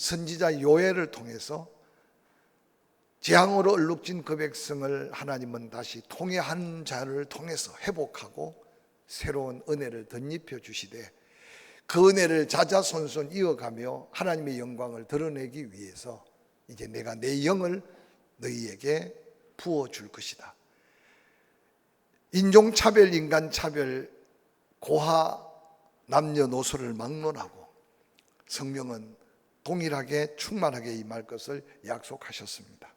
선지자 요엘을 통해서 재앙으로 얼룩진 그 백성을 하나님은 다시 통회한 자를 통해서 회복하고 새로운 은혜를 덧입혀 주시되, 그 은혜를 자자손손 이어가며 하나님의 영광을 드러내기 위해서 이제 내가 내 영을 너희에게 부어줄 것이다. 인종차별, 인간차별, 고하, 남녀노소를 막론하고 성령은 동일하게 충만하게 임할 것을 약속하셨습니다.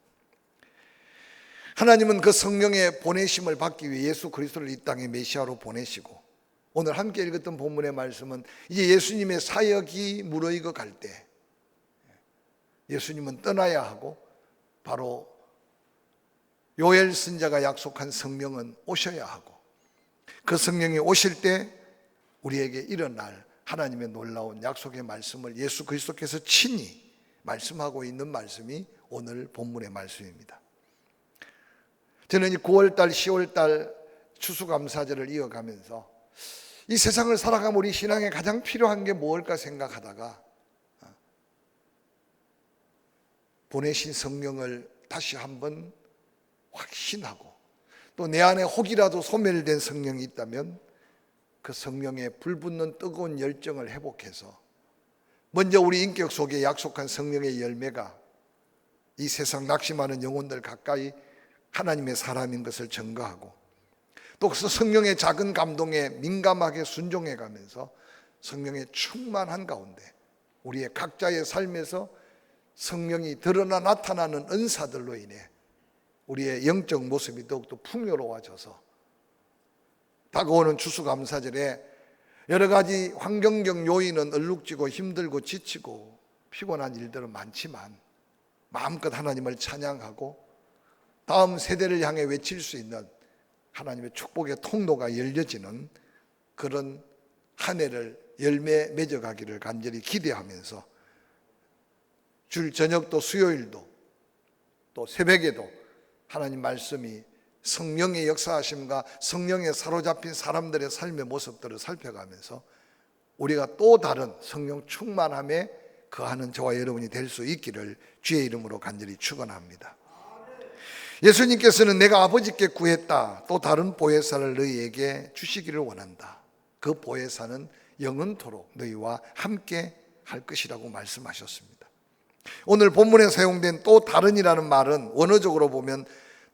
하나님은 그 성령의 보내심을 받기 위해 예수 그리스도를 이 땅에 메시아로 보내시고, 오늘 함께 읽었던 본문의 말씀은 이제 예수님의 사역이 무르익어 갈 때 예수님은 떠나야 하고 바로 요엘 선지자가 약속한 성령은 오셔야 하고, 그 성령이 오실 때 우리에게 일어날 하나님의 놀라운 약속의 말씀을 예수 그리스도께서 친히 말씀하고 있는 말씀이 오늘 본문의 말씀입니다. 저는 이 9월달, 10월달 추수감사절을 이어가면서 이 세상을 살아가면 우리 신앙에 가장 필요한 게 뭘까 생각하다가 보내신 성령을 다시 한번 확신하고, 또 내 안에 혹이라도 소멸된 성령이 있다면 그 성령의 불붙는 뜨거운 열정을 회복해서 먼저 우리 인격 속에 약속한 성령의 열매가 이 세상 낙심하는 영혼들 가까이 하나님의 사람인 것을 증거하고, 또 그 성령의 작은 감동에 민감하게 순종해 가면서 성령의 충만한 가운데 우리의 각자의 삶에서 성령이 드러나 나타나는 은사들로 인해 우리의 영적 모습이 더욱더 풍요로워져서 다가오는 추수감사절에 여러 가지 환경적 요인은 얼룩지고 힘들고 지치고 피곤한 일들은 많지만 마음껏 하나님을 찬양하고 다음 세대를 향해 외칠 수 있는 하나님의 축복의 통로가 열려지는 그런 한 해를 열매 맺어가기를 간절히 기대하면서 줄 저녁도 수요일도 또 새벽에도 하나님 말씀이 성령의 역사하심과 성령에 사로잡힌 사람들의 삶의 모습들을 살펴가면서 우리가 또 다른 성령 충만함에 거하는 저와 여러분이 될 수 있기를 주의 이름으로 간절히 축원합니다. 예수님께서는 내가 아버지께 구했다, 또 다른 보혜사를 너희에게 주시기를 원한다. 그 보혜사는 영원토록 너희와 함께 할 것이라고 말씀하셨습니다. 오늘 본문에 사용된 또 다른이라는 말은 원어적으로 보면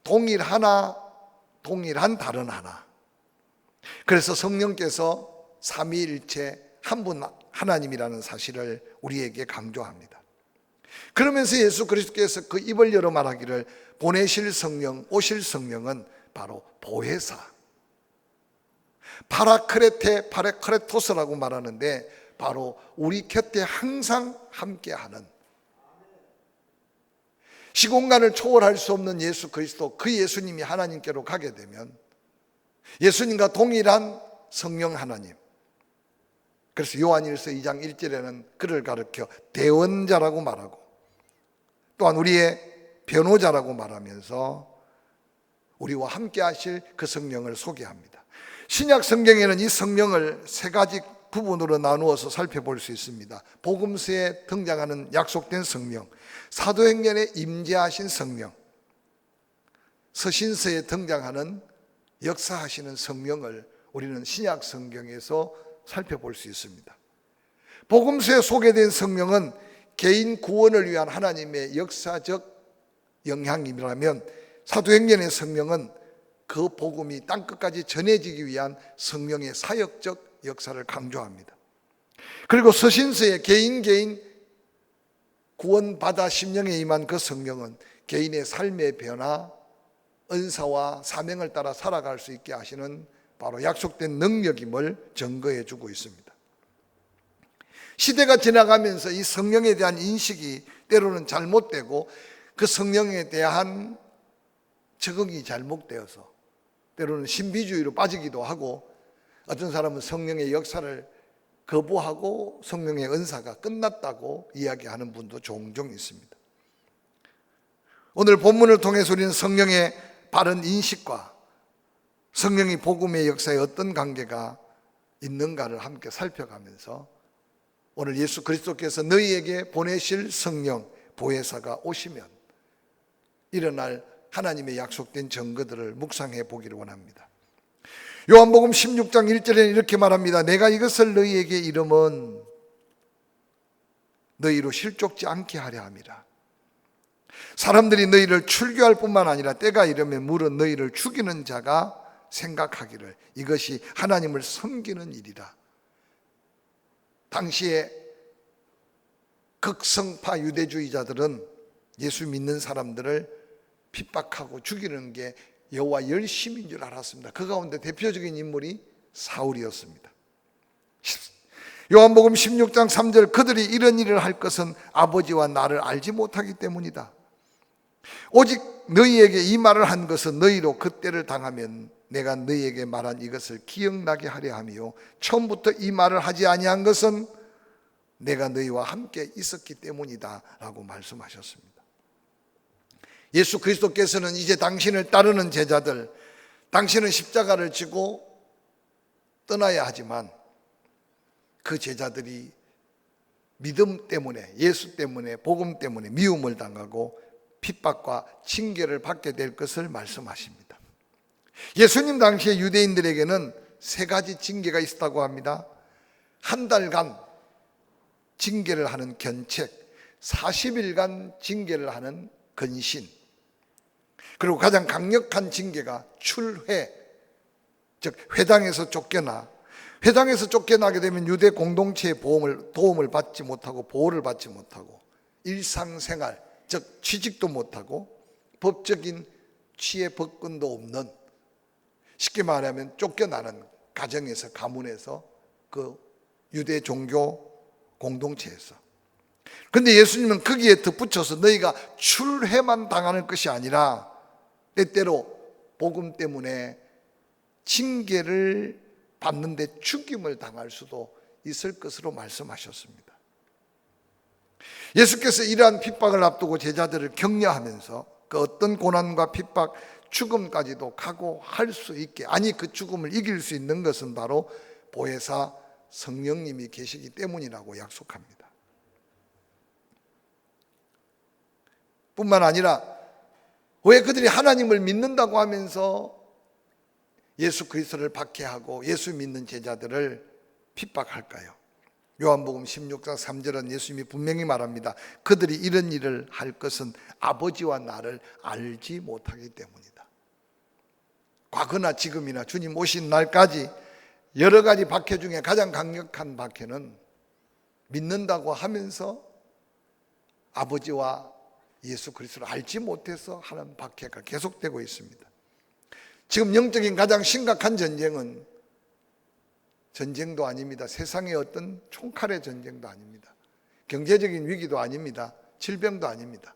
동일하나, 동일한 다른 하나. 그래서 성령께서 삼위일체 한 분 하나님이라는 사실을 우리에게 강조합니다. 그러면서 예수 그리스도께서 그 입을 열어 말하기를 보내실 성령, 오실 성령은 바로 보혜사, 파라크레테, 파라크레토스라고 말하는데 바로 우리 곁에 항상 함께하는, 시공간을 초월할 수 없는 예수 그리스도, 그 예수님이 하나님께로 가게 되면 예수님과 동일한 성령 하나님, 그래서 요한일서 2장 1절에는 그를 가르쳐 대원자라고 말하고 또한 우리의 변호자라고 말하면서 우리와 함께 하실 그 성령을 소개합니다. 신약 성경에는 이 성령을 세 가지 부분으로 나누어서 살펴볼 수 있습니다. 복음서에 등장하는 약속된 성령, 사도행전에 임재하신 성령, 서신서에 등장하는 역사하시는 성령을 우리는 신약 성경에서 살펴볼 수 있습니다. 복음서에 소개된 성령은 개인 구원을 위한 하나님의 역사적 영향이라면, 사도행전의 성령은 그 복음이 땅끝까지 전해지기 위한 성령의 사역적 역사를 강조합니다. 그리고 서신서의 개인 구원받아 심령에 임한 그 성령은 개인의 삶의 변화, 은사와 사명을 따라 살아갈 수 있게 하시는 바로 약속된 능력임을 증거해 주고 있습니다. 시대가 지나가면서 이 성령에 대한 인식이 때로는 잘못되고 그 성령에 대한 적응이 잘못되어서 때로는 신비주의로 빠지기도 하고, 어떤 사람은 성령의 역사를 거부하고 성령의 은사가 끝났다고 이야기하는 분도 종종 있습니다. 오늘 본문을 통해서 우리는 성령의 바른 인식과 성령이 복음의 역사에 어떤 관계가 있는가를 함께 살펴가면서 오늘 예수 그리스도께서 너희에게 보내실 성령 보혜사가 오시면 일어날 하나님의 약속된 증거들을 묵상해 보기를 원합니다. 요한복음 16장 1절에는 이렇게 말합니다. 내가 이것을 너희에게 이름은 너희로 실족지 않게 하려 함이라. 사람들이 너희를 출교할 뿐만 아니라 때가 이르면 물은 너희를 죽이는 자가 생각하기를 이것이 하나님을 섬기는 일이라. 당시에 극성파 유대주의자들은 예수 믿는 사람들을 핍박하고 죽이는 게 여호와 열심인 줄 알았습니다. 그 가운데 대표적인 인물이 사울이었습니다. 요한복음 16장 3절 그들이 이런 일을 할 것은 아버지와 나를 알지 못하기 때문이다. 오직 너희에게 이 말을 한 것은 너희로 그 때를 당하면 내가 너희에게 말한 이것을 기억나게 하려 함이요 처음부터 이 말을 하지 아니한 것은 내가 너희와 함께 있었기 때문이다 라고 말씀하셨습니다. 예수 그리스도께서는 이제 당신을 따르는 제자들, 당신은 십자가를 지고 떠나야 하지만 그 제자들이 믿음 때문에, 예수 때문에, 복음 때문에 미움을 당하고 핍박과 징계를 받게 될 것을 말씀하십니다. 예수님 당시에 유대인들에게는 세 가지 징계가 있었다고 합니다. 한 달간 징계를 하는 견책, 40일간 징계를 하는 근신, 그리고 가장 강력한 징계가 출회, 즉 회당에서 쫓겨나, 회당에서 쫓겨나게 되면 유대 공동체의 도움을 받지 못하고 보호를 받지 못하고 일상생활, 즉 취직도 못하고 법적인 취해 법권도 없는, 쉽게 말하면 쫓겨나는 가정에서, 가문에서, 그 유대 종교 공동체에서. 그런데 예수님은 거기에 덧붙여서 너희가 출회만 당하는 것이 아니라 때때로 복음 때문에 징계를 받는데 죽임을 당할 수도 있을 것으로 말씀하셨습니다. 예수께서 이러한 핍박을 앞두고 제자들을 격려하면서 그 어떤 고난과 핍박, 죽음까지도 각오할 수 있게, 아니 그 죽음을 이길 수 있는 것은 바로 보혜사 성령님이 계시기 때문이라고 약속합니다. 뿐만 아니라 왜 그들이 하나님을 믿는다고 하면서 예수 그리스도를 박해하고 예수 믿는 제자들을 핍박할까요? 요한복음 16장 3절은 예수님이 분명히 말합니다. 그들이 이런 일을 할 것은 아버지와 나를 알지 못하기 때문이다. 과거나 지금이나 주님 오신 날까지 여러 가지 박해 중에 가장 강력한 박해는 믿는다고 하면서 아버지와 예수 그리스도를 알지 못해서 하는 박해가 계속되고 있습니다. 지금 영적인 가장 심각한 전쟁은 전쟁도 아닙니다. 세상의 어떤 총칼의 전쟁도 아닙니다. 경제적인 위기도 아닙니다. 질병도 아닙니다.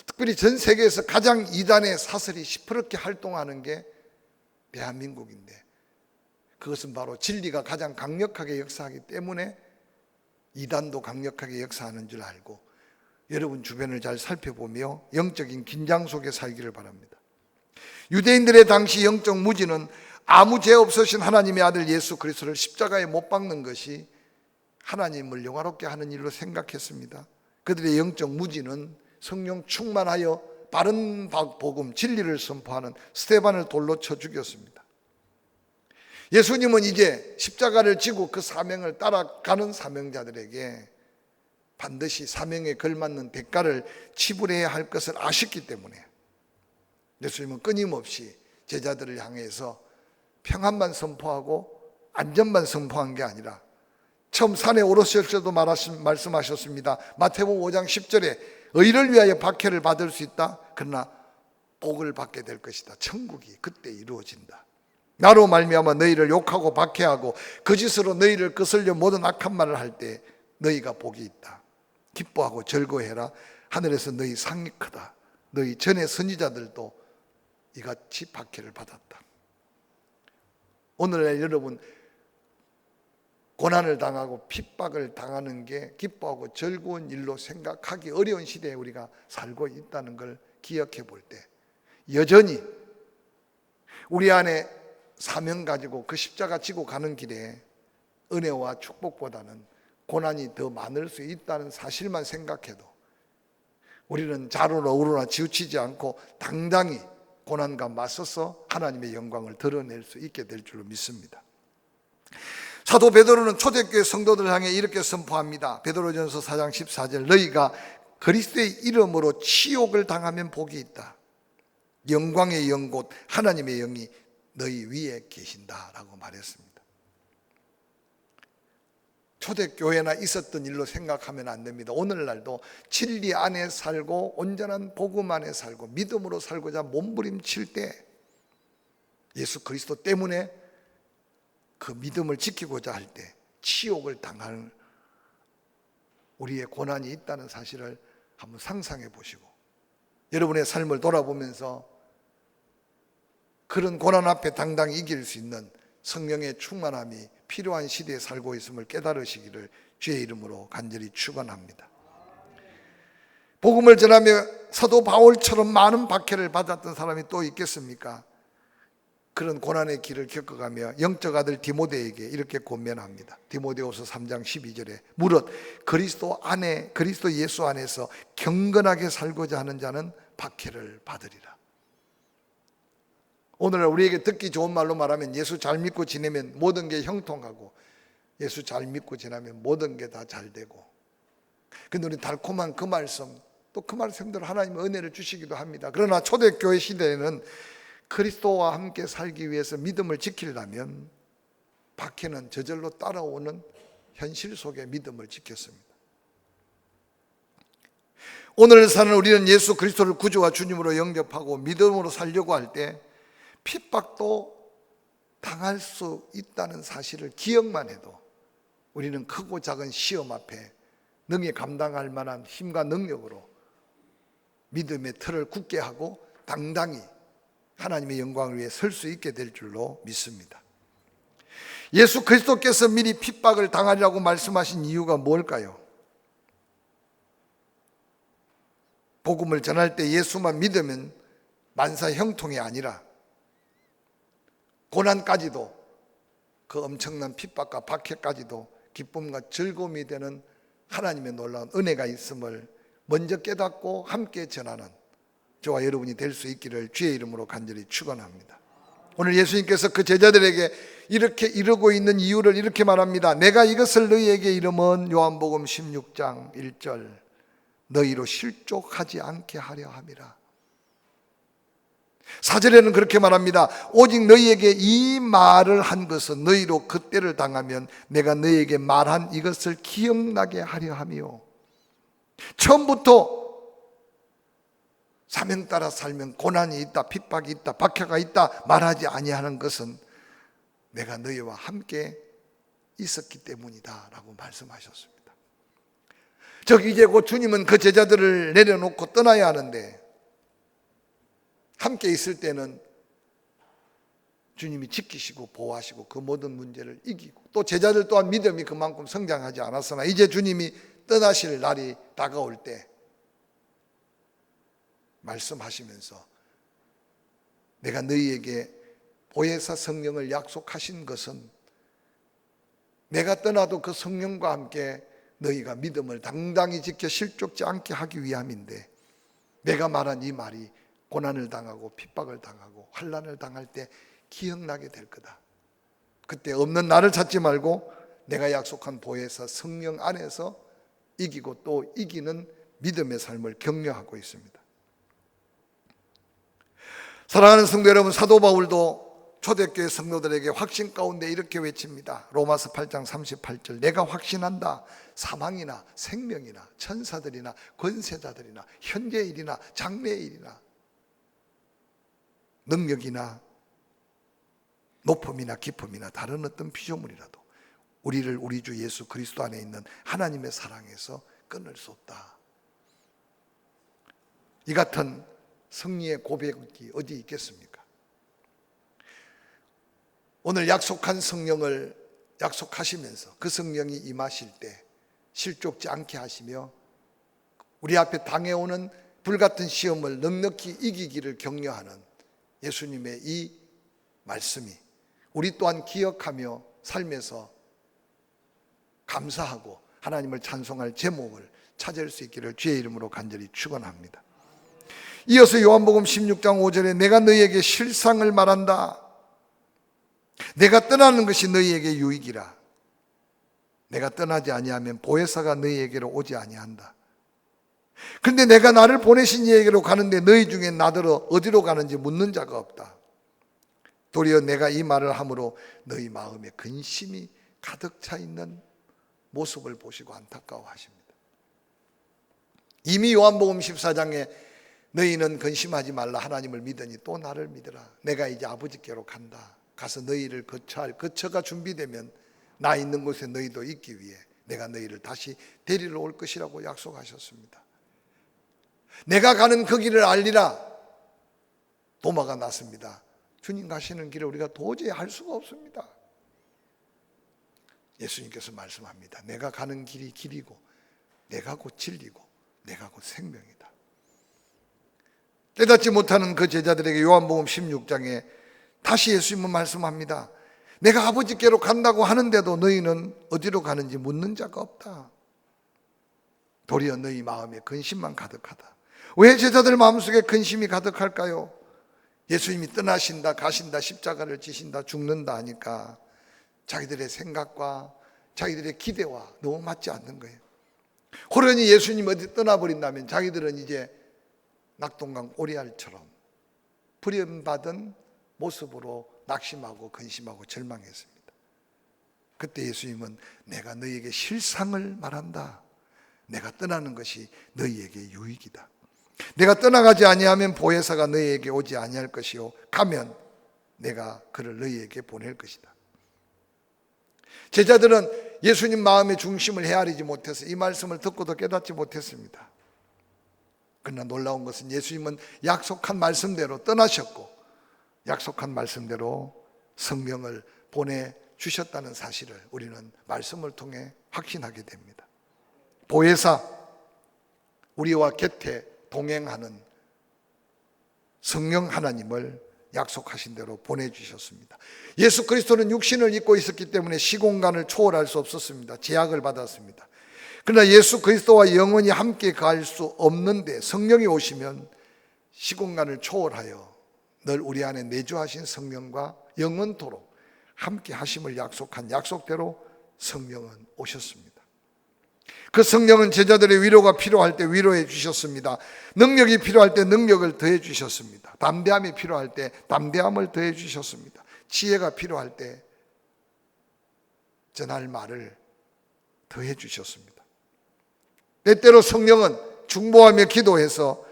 특별히 전 세계에서 가장 이단의 사슬이 시퍼렇게 활동하는 게 대한민국인데, 그것은 바로 진리가 가장 강력하게 역사하기 때문에 이단도 강력하게 역사하는 줄 알고 여러분 주변을 잘 살펴보며 영적인 긴장 속에 살기를 바랍니다. 유대인들의 당시 영적 무지는 아무 죄 없으신 하나님의 아들 예수 그리스도를 십자가에 못 박는 것이 하나님을 영화롭게 하는 일로 생각했습니다. 그들의 영적 무지는 성령 충만하여 바른 복음, 진리를 선포하는 스데반을 돌로 쳐 죽였습니다. 예수님은 이제 십자가를 지고 그 사명을 따라가는 사명자들에게 반드시 사명에 걸맞는 대가를 치불해야 할 것을 아셨기 때문에 예수님은 끊임없이 제자들을 향해서 평안만 선포하고 안전만 선포한 게 아니라 처음 산에 오르실 때도 말씀하셨습니다. 마태복음 5장 10절에 의를 위하여 박해를 받을 수 있다. 그러나 복을 받게 될 것이다. 천국이 그때 이루어진다. 나로 말미암아 너희를 욕하고 박해하고 거짓으로 너희를 거슬려 모든 악한 말을 할 때 너희가 복이 있다. 기뻐하고 즐거워해라. 하늘에서 너희 상이 크다. 너희 전에 선지자들도 이같이 박해를 받았다. 오늘날 여러분 고난을 당하고 핍박을 당하는 게 기뻐하고 즐거운 일로 생각하기 어려운 시대에 우리가 살고 있다는 걸 기억해 볼 때 여전히 우리 안에 사명 가지고 그 십자가 지고 가는 길에 은혜와 축복보다는 고난이 더 많을 수 있다는 사실만 생각해도 우리는 자로나 우로나 치우치지 않고 당당히 고난과 맞서서 하나님의 영광을 드러낼 수 있게 될 줄로 믿습니다. 사도 베드로는 초대교회 성도들을 향해 이렇게 선포합니다. 베드로전서 4장 14절, 너희가 그리스도의 이름으로 치욕을 당하면 복이 있다. 영광의 영 곧 하나님의 영이 너희 위에 계신다라고 말했습니다. 초대교회나 있었던 일로 생각하면 안 됩니다. 오늘날도 진리 안에 살고 온전한 복음 안에 살고 믿음으로 살고자 몸부림칠 때 예수 그리스도 때문에 그 믿음을 지키고자 할 때 치욕을 당할 우리의 고난이 있다는 사실을 한번 상상해 보시고 여러분의 삶을 돌아보면서 그런 고난 앞에 당당히 이길 수 있는 성령의 충만함이 필요한 시대에 살고 있음을 깨달으시기를 주의 이름으로 간절히 축원합니다. 복음을 전하며 사도 바울처럼 많은 박해를 받았던 사람이 또 있겠습니까? 그런 고난의 길을 겪어가며 영적 아들 디모데에게 이렇게 권면합니다. 디모데후서 3장 12절에 무릇 그리스도 예수 안에서 경건하게 살고자 하는 자는 박해를 받으리라. 오늘날 우리에게 듣기 좋은 말로 말하면 예수 잘 믿고 지내면 모든 게 형통하고 예수 잘 믿고 지내면 모든 게 다 잘 되고, 근데 우리 달콤한 그 말씀, 또 그 말씀대로 하나님의 은혜를 주시기도 합니다. 그러나 초대교회 시대에는 그리스도와 함께 살기 위해서 믿음을 지키려면 박해는 저절로 따라오는 현실 속에 믿음을 지켰습니다. 오늘 사는 우리는 예수 그리스도를 구주와 주님으로 영접하고 믿음으로 살려고 할 때 핍박도 당할 수 있다는 사실을 기억만 해도 우리는 크고 작은 시험 앞에 능히 감당할 만한 힘과 능력으로 믿음의 틀을 굳게 하고 당당히 하나님의 영광을 위해 설 수 있게 될 줄로 믿습니다. 예수 그리스도께서 미리 핍박을 당하리라고 말씀하신 이유가 뭘까요? 복음을 전할 때 예수만 믿으면 만사 형통이 아니라 고난까지도, 그 엄청난 핍박과 박해까지도 기쁨과 즐거움이 되는 하나님의 놀라운 은혜가 있음을 먼저 깨닫고 함께 전하는 저와 여러분이 될 수 있기를 주의 이름으로 간절히 축원합니다. 오늘 예수님께서 그 제자들에게 이렇게 이르고 있는 이유를 이렇게 말합니다. 내가 이것을 너희에게 이름은 요한복음 16장 1절 너희로 실족하지 않게 하려 함이라. 4절에는 그렇게 말합니다. 오직 너희에게 이 말을 한 것은 너희로 그때를 당하면 내가 너희에게 말한 이것을 기억나게 하려 함이요. 처음부터 사명 따라 살면 고난이 있다, 핍박이 있다, 박해가 있다 말하지 아니하는 것은 내가 너희와 함께 있었기 때문이다 라고 말씀하셨습니다. 즉 이제 곧 주님은 그 제자들을 내려놓고 떠나야 하는데 함께 있을 때는 주님이 지키시고 보호하시고 그 모든 문제를 이기고 또 제자들 또한 믿음이 그만큼 성장하지 않았으나 이제 주님이 떠나실 날이 다가올 때 말씀하시면서 내가 너희에게 보혜사 성령을 약속하신 것은 내가 떠나도 그 성령과 함께 너희가 믿음을 당당히 지켜 실족지 않게 하기 위함인데 내가 말한 이 말이 고난을 당하고 핍박을 당하고 환난을 당할 때 기억나게 될 거다. 그때 없는 나를 찾지 말고 내가 약속한 보혜사 성령 안에서 이기고 또 이기는 믿음의 삶을 격려하고 있습니다. 사랑하는 성도 여러분, 사도 바울도 초대교회 성도들에게 확신 가운데 이렇게 외칩니다. 로마서 8장 38절 내가 확신한다. 사망이나 생명이나 천사들이나 권세자들이나 현재일이나 장래일이나 능력이나 높음이나 깊음이나 다른 어떤 피조물이라도 우리를 우리 주 예수 그리스도 안에 있는 하나님의 사랑에서 끊을 수 없다. 이 같은 승리의 고백이 어디 있겠습니까? 오늘 약속한 성령을 약속하시면서 그 성령이 임하실 때 실족지 않게 하시며 우리 앞에 당해오는 불같은 시험을 넉넉히 이기기를 격려하는 예수님의 이 말씀이 우리 또한 기억하며 삶에서 감사하고 하나님을 찬송할 제목을 찾을 수 있기를 주의 이름으로 간절히 축원합니다. 이어서 요한복음 16장 5절에 내가 너희에게 실상을 말한다. 내가 떠나는 것이 너희에게 유익이라. 내가 떠나지 아니하면 보혜사가 너희에게로 오지 아니한다. 그런데 내가 나를 보내신 이에게로 가는데 너희 중에 나더러 어디로 가는지 묻는 자가 없다. 도리어 내가 이 말을 함으로 너희 마음에 근심이 가득 차 있는 모습을 보시고 안타까워하십니다. 이미 요한복음 14장에 너희는 근심하지 말라. 하나님을 믿으니 또 나를 믿으라. 내가 이제 아버지께로 간다. 가서 너희를 거처할 거처가 준비되면 나 있는 곳에 너희도 있기 위해 내가 너희를 다시 데리러 올 것이라고 약속하셨습니다. 내가 가는 그 길을 알리라. 도마가 났습니다. 주님 가시는 길을 우리가 도저히 알 수가 없습니다. 예수님께서 말씀합니다. 내가 가는 길이 길이고 내가 곧 진리고 내가 곧 생명이다. 깨닫지 못하는 그 제자들에게 요한복음 16장에 다시 예수님은 말씀합니다. 내가 아버지께로 간다고 하는데도 너희는 어디로 가는지 묻는 자가 없다. 도리어 너희 마음에 근심만 가득하다. 왜 제자들 마음속에 근심이 가득할까요? 예수님이 떠나신다, 가신다, 십자가를 지신다, 죽는다 하니까 자기들의 생각과 자기들의 기대와 너무 맞지 않는 거예요. 호련히 예수님 어디 떠나버린다면 자기들은 이제 낙동강 오리알처럼 버림받은 모습으로 낙심하고 근심하고 절망했습니다. 그때 예수님은 내가 너희에게 실상을 말한다. 내가 떠나는 것이 너희에게 유익이다. 내가 떠나가지 아니하면 보혜사가 너희에게 오지 아니할 것이요 가면 내가 그를 너희에게 보낼 것이다. 제자들은 예수님 마음의 중심을 헤아리지 못해서 이 말씀을 듣고도 깨닫지 못했습니다. 그러나 놀라운 것은 예수님은 약속한 말씀대로 떠나셨고 약속한 말씀대로 성령을 보내주셨다는 사실을 우리는 말씀을 통해 확신하게 됩니다. 보혜사, 우리와 곁에 동행하는 성령 하나님을 약속하신 대로 보내주셨습니다. 예수 그리스도는 육신을 입고 있었기 때문에 시공간을 초월할 수 없었습니다. 제약을 받았습니다. 그러나 예수 그리스도와 영원히 함께 갈 수 없는데 성령이 오시면 시공간을 초월하여 늘 우리 안에 내주하신 성령과 영원토록 함께 하심을 약속한 약속대로 성령은 오셨습니다. 그 성령은 제자들의 위로가 필요할 때 위로해 주셨습니다. 능력이 필요할 때 능력을 더해 주셨습니다. 담대함이 필요할 때 담대함을 더해 주셨습니다. 지혜가 필요할 때 전할 말을 더해 주셨습니다. 때때로 성령은 중보하며 기도해서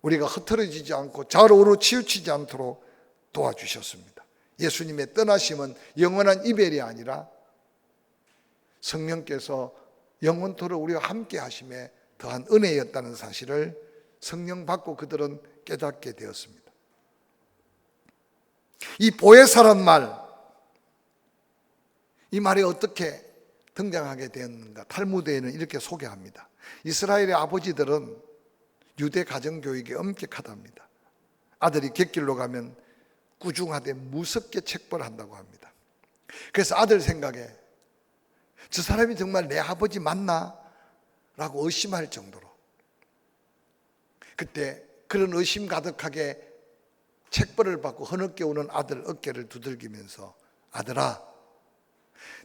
우리가 흐트러지지 않고 좌우로 치우치지 않도록 도와주셨습니다. 예수님의 떠나심은 영원한 이별이 아니라 성령께서 영원토록 우리와 함께 하심에 더한 은혜였다는 사실을 성령 받고 그들은 깨닫게 되었습니다. 이 보혜사란 말, 이 말이 어떻게 등장하게 되었는가? 탈무드에는 이렇게 소개합니다. 이스라엘의 아버지들은 유대 가정교육이 엄격하답니다. 아들이 객길로 가면 꾸중하되 무섭게 책벌한다고 합니다. 그래서 아들 생각에 저 사람이 정말 내 아버지 맞나? 라고 의심할 정도로 그때 그런 의심 가득하게 책벌을 받고 흐느껴 오는 아들 어깨를 두들기면서 아들아,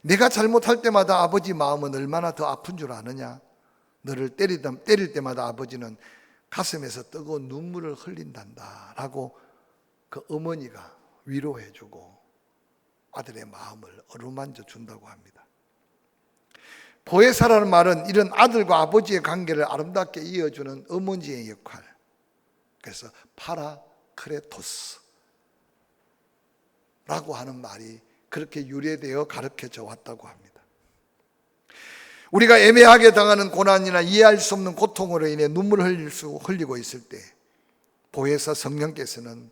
내가 잘못할 때마다 아버지 마음은 얼마나 더 아픈 줄 아느냐? 너를 때릴 때마다 아버지는 가슴에서 뜨거운 눈물을 흘린단다 라고 그 어머니가 위로해주고 아들의 마음을 어루만져 준다고 합니다. 보혜사라는 말은 이런 아들과 아버지의 관계를 아름답게 이어주는 어머니의 역할, 그래서 파라크레토스 라고 하는 말이 그렇게 유래되어 가르쳐져 왔다고 합니다. 우리가 애매하게 당하는 고난이나 이해할 수 없는 고통으로 인해 눈물을 흘리고 있을 때 보혜사 성령께서는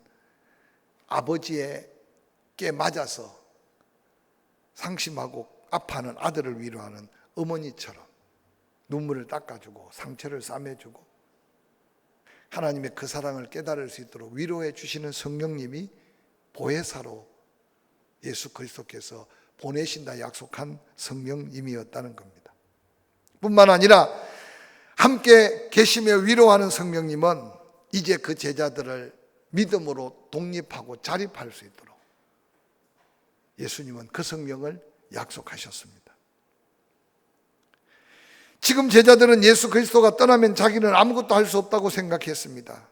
아버지에게 맞아서 상심하고 아파하는 아들을 위로하는 어머니처럼 눈물을 닦아주고 상처를 싸매주고 하나님의 그 사랑을 깨달을 수 있도록 위로해 주시는 성령님이 보혜사로 예수 그리스도께서 보내신다 약속한 성령님이었다는 겁니다. 뿐만 아니라 함께 계시며 위로하는 성령님은 이제 그 제자들을 믿음으로 독립하고 자립할 수 있도록 예수님은 그 성령을 약속하셨습니다. 지금 제자들은 예수 그리스도가 떠나면 자기는 아무것도 할 수 없다고 생각했습니다.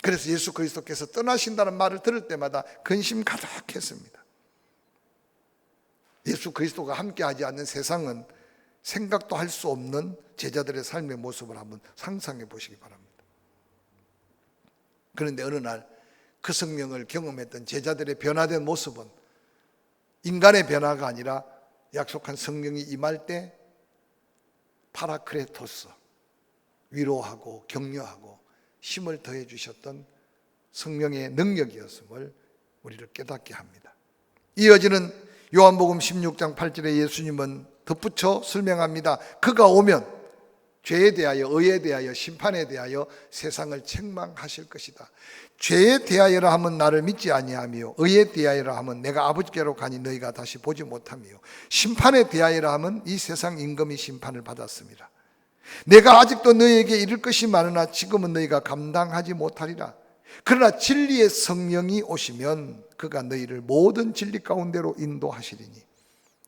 그래서 예수 그리스도께서 떠나신다는 말을 들을 때마다 근심 가득했습니다. 예수 그리스도가 함께하지 않는 세상은 생각도 할 수 없는 제자들의 삶의 모습을 한번 상상해 보시기 바랍니다. 그런데 어느 날 그 성령을 경험했던 제자들의 변화된 모습은 인간의 변화가 아니라 약속한 성령이 임할 때 파라크레토스, 위로하고 격려하고 힘을 더해 주셨던 성령의 능력이었음을 우리를 깨닫게 합니다. 이어지는 요한복음 16장 8절에 예수님은 덧붙여 설명합니다. 그가 오면 죄에 대하여, 의에 대하여, 심판에 대하여 세상을 책망하실 것이다. 죄에 대하여라 하면 나를 믿지 아니하며, 의에 대하여라 하면 내가 아버지께로 가니 너희가 다시 보지 못하며, 심판에 대하여라 하면 이 세상 임금이 심판을 받았습니다. 내가 아직도 너희에게 이를 것이 많으나 지금은 너희가 감당하지 못하리라. 그러나 진리의 성령이 오시면 그가 너희를 모든 진리 가운데로 인도하시리니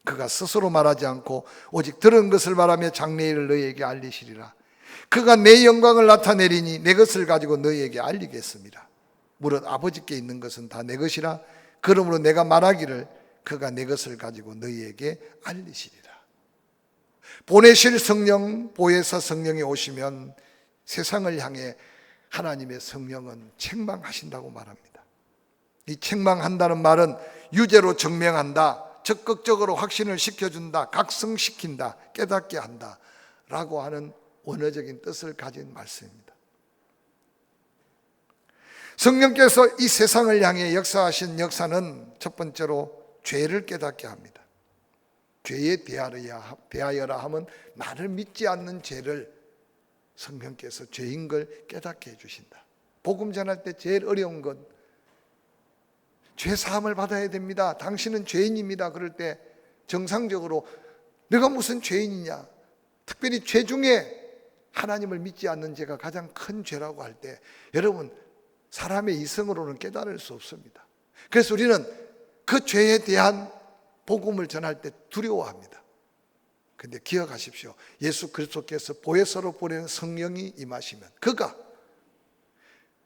그가 스스로 말하지 않고 오직 들은 것을 말하며 장래일을 너희에게 알리시리라. 그가 내 영광을 나타내리니 내 것을 가지고 너희에게 알리겠습니다. 무릇 아버지께 있는 것은 다 내 것이라. 그러므로 내가 말하기를 그가 내 것을 가지고 너희에게 알리시리라. 보내실 성령, 보혜사 성령이 오시면 세상을 향해 하나님의 성령은 책망하신다고 말합니다. 이 책망한다는 말은 유죄로 증명한다, 적극적으로 확신을 시켜준다, 각성시킨다, 깨닫게 한다 라고 하는 원어적인 뜻을 가진 말씀입니다. 성령께서 이 세상을 향해 역사하신 역사는 첫 번째로 죄를 깨닫게 합니다. 죄에 대하여라 하면 나를 믿지 않는 죄를 성령께서 죄인 걸 깨닫게 해주신다. 복음 전할 때 제일 어려운 건 죄 사함을 받아야 됩니다. 당신은 죄인입니다. 그럴 때 정상적으로 내가 무슨 죄인이냐, 특별히 죄 중에 하나님을 믿지 않는 죄가 가장 큰 죄라고 할 때 여러분 사람의 이성으로는 깨달을 수 없습니다. 그래서 우리는 그 죄에 대한 복음을 전할 때 두려워합니다. 그런데 기억하십시오. 예수 그리스도께서 보혜사로 보내는 성령이 임하시면 그가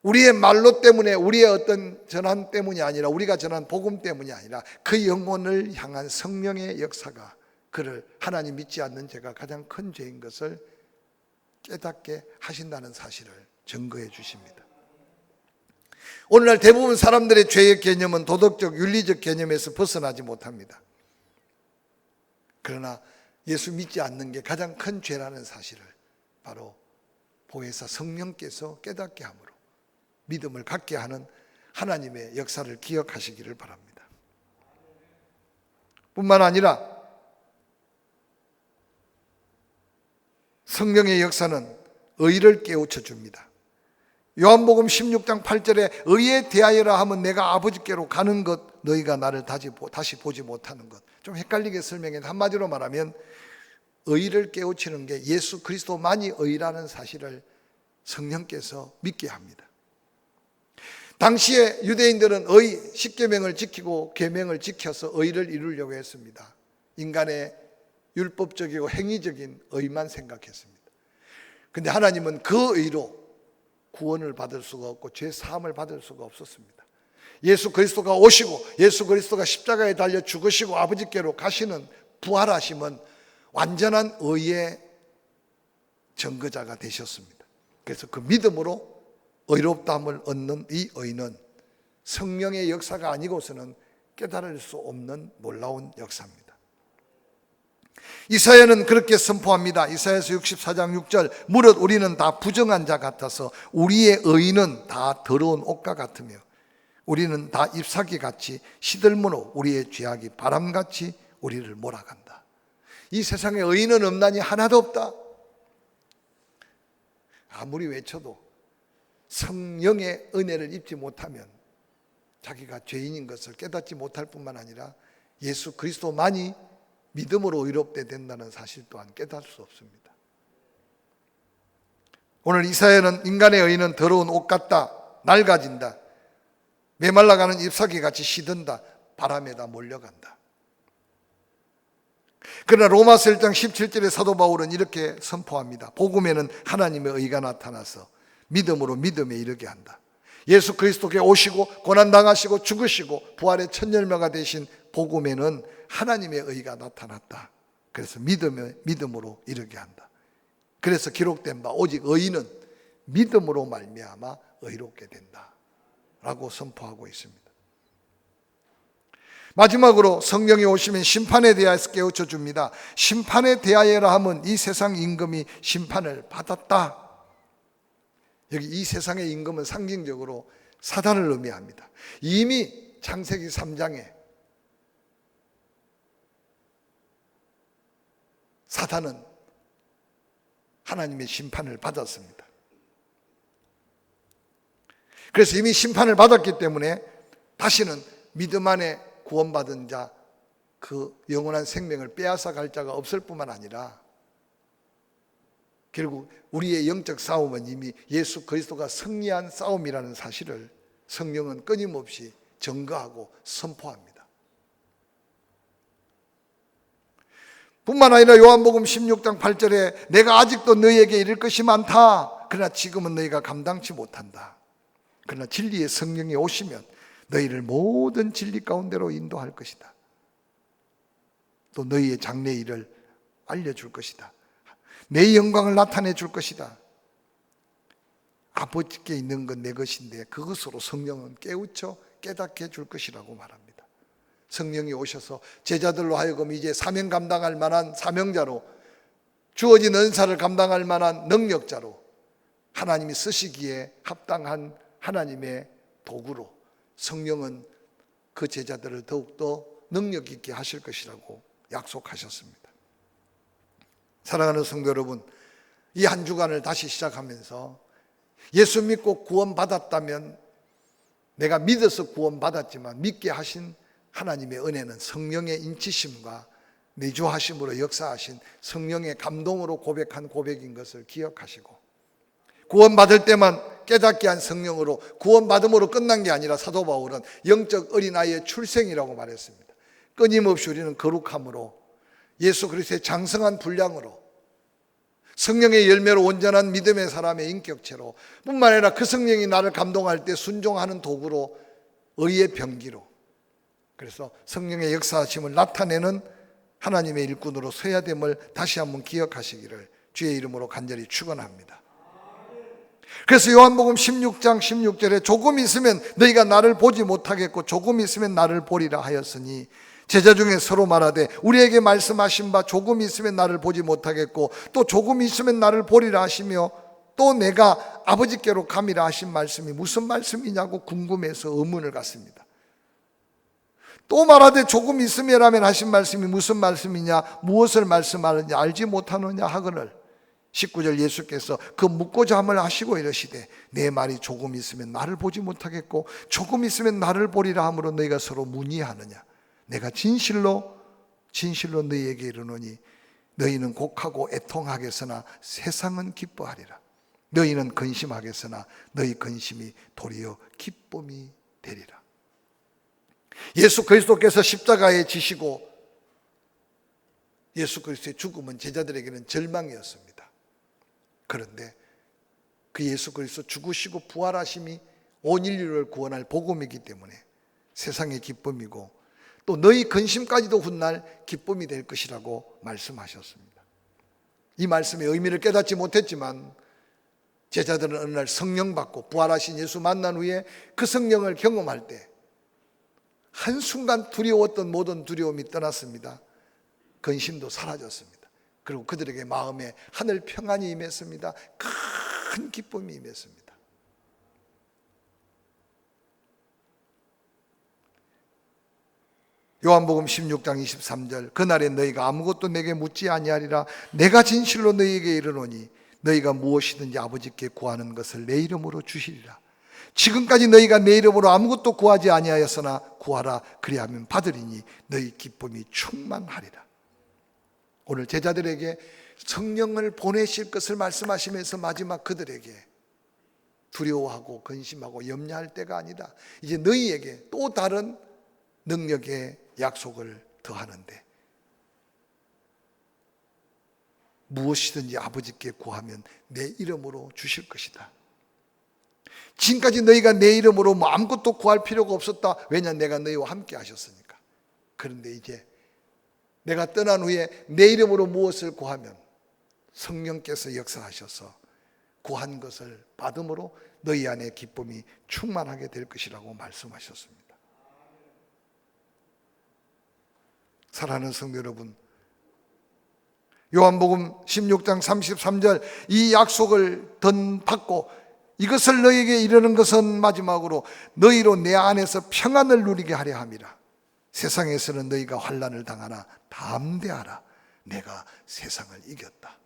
우리의 말로 때문에, 우리의 어떤 전환 때문이 아니라, 우리가 전한 복음 때문이 아니라 그 영혼을 향한 성령의 역사가 그를 하나님 믿지 않는 죄가 가장 큰 죄인 것을 깨닫게 하신다는 사실을 증거해 주십니다. 오늘날 대부분 사람들의 죄의 개념은 도덕적, 윤리적 개념에서 벗어나지 못합니다. 그러나 예수 믿지 않는 게 가장 큰 죄라는 사실을 바로 보혜사 성령께서 깨닫게 함으로 믿음을 갖게 하는 하나님의 역사를 기억하시기를 바랍니다. 뿐만 아니라 성령의 역사는 의를 깨우쳐 줍니다. 요한복음 16장 8절에 의에 대하여라 하면 내가 아버지께로 가는 것, 너희가 나를 다시 보지 못하는 것. 좀 헷갈리게 설명해서 한마디로 말하면 의를 깨우치는 게 예수 그리스도만이 의라는 사실을 성령께서 믿게 합니다. 당시에 유대인들은 의, 십계명을 지키고 계명을 지켜서 의를 이루려고 했습니다. 인간의 율법적이고 행위적인 의만 생각했습니다. 그런데 하나님은 그 의로 구원을 받을 수가 없고 죄 사함을 받을 수가 없었습니다. 예수 그리스도가 오시고 예수 그리스도가 십자가에 달려 죽으시고 아버지께로 가시는 부활하심은 완전한 의의 증거자가 되셨습니다. 그래서 그 믿음으로 의롭다함을 얻는 이 의는 성령의 역사가 아니고서는 깨달을 수 없는 놀라운 역사입니다. 이사야는 그렇게 선포합니다. 이사야서 64장 6절 무릇 우리는 다 부정한 자 같아서 우리의 의는 다 더러운 옷과 같으며 우리는 다 잎사귀 같이 시들므로 우리의 죄악이 바람같이 우리를 몰아간다. 이 세상에 의는 없나니 하나도 없다. 아무리 외쳐도 성령의 은혜를 입지 못하면 자기가 죄인인 것을 깨닫지 못할 뿐만 아니라 예수 그리스도만이 믿음으로 의롭게 된다는 사실 또한 깨달을 수 없습니다. 오늘 이사야는 인간의 의는 더러운 옷 같다, 낡아진다, 메말라가는 잎사귀 같이 시든다, 바람에다 몰려간다. 그러나 로마서 1장 17절에 사도 바울은 이렇게 선포합니다. 복음에는 하나님의 의가 나타나서 믿음으로 믿음에 이르게 한다. 예수 그리스도께 오시고 고난당하시고 죽으시고 부활의 첫 열매가 되신 복음에는 하나님의 의가 나타났다. 그래서 믿음으로 이르게 한다. 그래서 기록된 바 오직 의인은 믿음으로 말미암아 의롭게 된다 라고 선포하고 있습니다. 마지막으로 성령이 오시면 심판에 대하여서 깨우쳐 줍니다. 심판에 대하여라 하면 이 세상 임금이 심판을 받았다. 여기 이 세상의 임금은 상징적으로 사단을 의미합니다. 이미 창세기 3장에 사단은 하나님의 심판을 받았습니다. 그래서 이미 심판을 받았기 때문에 다시는 믿음 안에 구원받은 자, 그 영원한 생명을 빼앗아 갈 자가 없을 뿐만 아니라 결국 우리의 영적 싸움은 이미 예수 그리스도가 승리한 싸움이라는 사실을 성령은 끊임없이 증거하고 선포합니다. 뿐만 아니라 요한복음 16장 8절에 내가 아직도 너희에게 이를 것이 많다. 그러나 지금은 너희가 감당치 못한다. 그러나 진리의 성령이 오시면 너희를 모든 진리 가운데로 인도할 것이다. 또 너희의 장래 일을 알려줄 것이다. 내 영광을 나타내 줄 것이다. 아버지께 있는 건 내 것인데 그것으로 성령은 깨우쳐 깨닫게 해줄 것이라고 말합니다. 성령이 오셔서 제자들로 하여금 이제 사명 감당할 만한 사명자로, 주어진 은사를 감당할 만한 능력자로, 하나님이 쓰시기에 합당한 하나님의 도구로 성령은 그 제자들을 더욱더 능력 있게 하실 것이라고 약속하셨습니다. 사랑하는 성도 여러분, 이 한 주간을 다시 시작하면서 예수 믿고 구원받았다면, 내가 믿어서 구원받았지만 믿게 하신 하나님의 은혜는 성령의 인치심과 내주하심으로 역사하신 성령의 감동으로 고백한 고백인 것을 기억하시고, 구원받을 때만 깨닫게 한 성령으로 구원받음으로 끝난 게 아니라 사도 바울은 영적 어린아이의 출생이라고 말했습니다. 끊임없이 우리는 거룩함으로, 예수 그리스도의 장성한 분량으로, 성령의 열매로 온전한 믿음의 사람의 인격체로, 뿐만 아니라 그 성령이 나를 감동할 때 순종하는 도구로, 의의 병기로, 그래서 성령의 역사하심을 나타내는 하나님의 일꾼으로 서야 됨을 다시 한번 기억하시기를 주의 이름으로 간절히 축원합니다. 그래서 요한복음 16장 16절에 조금 있으면 너희가 나를 보지 못하겠고 조금 있으면 나를 보리라 하였으니, 제자 중에 서로 말하되 우리에게 말씀하신 바 조금 있으면 나를 보지 못하겠고 또 조금 있으면 나를 보리라 하시며 또 내가 아버지께로 감이라 하신 말씀이 무슨 말씀이냐고 궁금해서 의문을 갖습니다. 또 말하되 조금 있으면라면 하신 말씀이 무슨 말씀이냐, 무엇을 말씀하느냐 알지 못하느냐 하거늘, 19절 예수께서 그 묻고자 함을 하시고 이르시되 내 말이 조금 있으면 나를 보지 못하겠고 조금 있으면 나를 보리라 함으로 너희가 서로 문의하느냐. 내가 진실로 너희에게 이르노니 너희는 곡하고 애통하겠으나 세상은 기뻐하리라. 너희는 근심하겠으나 너희 근심이 도리어 기쁨이 되리라. 예수 그리스도께서 십자가에 지시고 예수 그리스도의 죽음은 제자들에게는 절망이었습니다. 그런데 그 예수 그리스도 죽으시고 부활하심이 온 인류를 구원할 복음이기 때문에 세상의 기쁨이고 또 너희 근심까지도 훗날 기쁨이 될 것이라고 말씀하셨습니다. 이 말씀의 의미를 깨닫지 못했지만 제자들은 어느 날 성령 받고 부활하신 예수 만난 후에 그 성령을 경험할 때 한순간 두려웠던 모든 두려움이 떠났습니다. 근심도 사라졌습니다. 그리고 그들에게 마음에 하늘 평안이 임했습니다. 큰 기쁨이 임했습니다. 요한복음 16장 23절 그날에 너희가 아무것도 내게 묻지 아니하리라. 내가 진실로 너희에게 이르노니 너희가 무엇이든지 아버지께 구하는 것을 내 이름으로 주시리라. 지금까지 너희가 내 이름으로 아무것도 구하지 아니하였으나 구하라 그리하면 받으리니 너희 기쁨이 충만하리라. 오늘 제자들에게 성령을 보내실 것을 말씀하시면서 마지막 그들에게 두려워하고 근심하고 염려할 때가 아니다. 이제 너희에게 또 다른 능력의 약속을 더하는데 무엇이든지 아버지께 구하면 내 이름으로 주실 것이다. 지금까지 너희가 내 이름으로 뭐 아무것도 구할 필요가 없었다. 왜냐? 내가 너희와 함께 하셨으니까. 그런데 이제 내가 떠난 후에 내 이름으로 무엇을 구하면 성령께서 역사하셔서 구한 것을 받음으로 너희 안에 기쁨이 충만하게 될 것이라고 말씀하셨습니다. 사랑하는 성도 여러분, 요한복음 16장 33절 이 약속을 받고 이것을 너희에게 이르는 것은 마지막으로 너희로 내 안에서 평안을 누리게 하려 함이라. 세상에서는 너희가 환난을 당하나 담대하라. 내가 세상을 이겼다.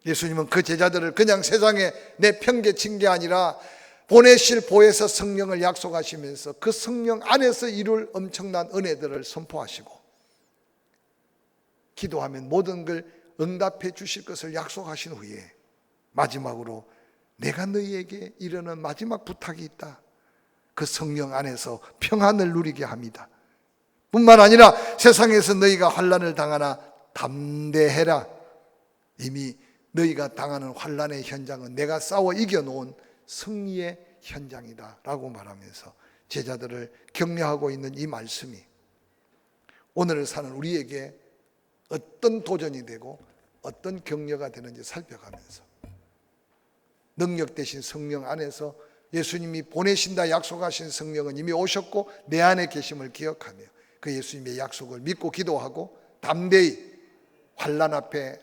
예수님은 그 제자들을 그냥 세상에 내팽개친 게 아니라 보내실 보혜사 성령을 약속하시면서 그 성령 안에서 이룰 엄청난 은혜들을 선포하시고 기도하면 모든 걸 응답해 주실 것을 약속하신 후에 마지막으로 내가 너희에게 이르는 마지막 부탁이 있다. 그 성령 안에서 평안을 누리게 합니다. 뿐만 아니라 세상에서 너희가 환난을 당하나 담대해라. 이미 너희가 당하는 환난의 현장은 내가 싸워 이겨놓은 승리의 현장이다 라고 말하면서 제자들을 격려하고 있는 이 말씀이 오늘을 사는 우리에게 어떤 도전이 되고 어떤 격려가 되는지 살펴가면서 능력 되신 성령 안에서 예수님이 보내신다 약속하신 성령은 이미 오셨고 내 안에 계심을 기억하며 그 예수님의 약속을 믿고 기도하고 담대히 환난 앞에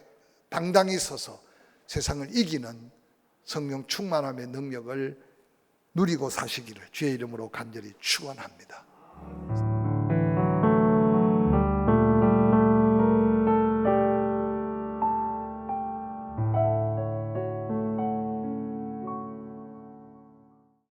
당당히 서서 세상을 이기는 성령 충만함의 능력을 누리고 사시기를 주의 이름으로 간절히 축원합니다.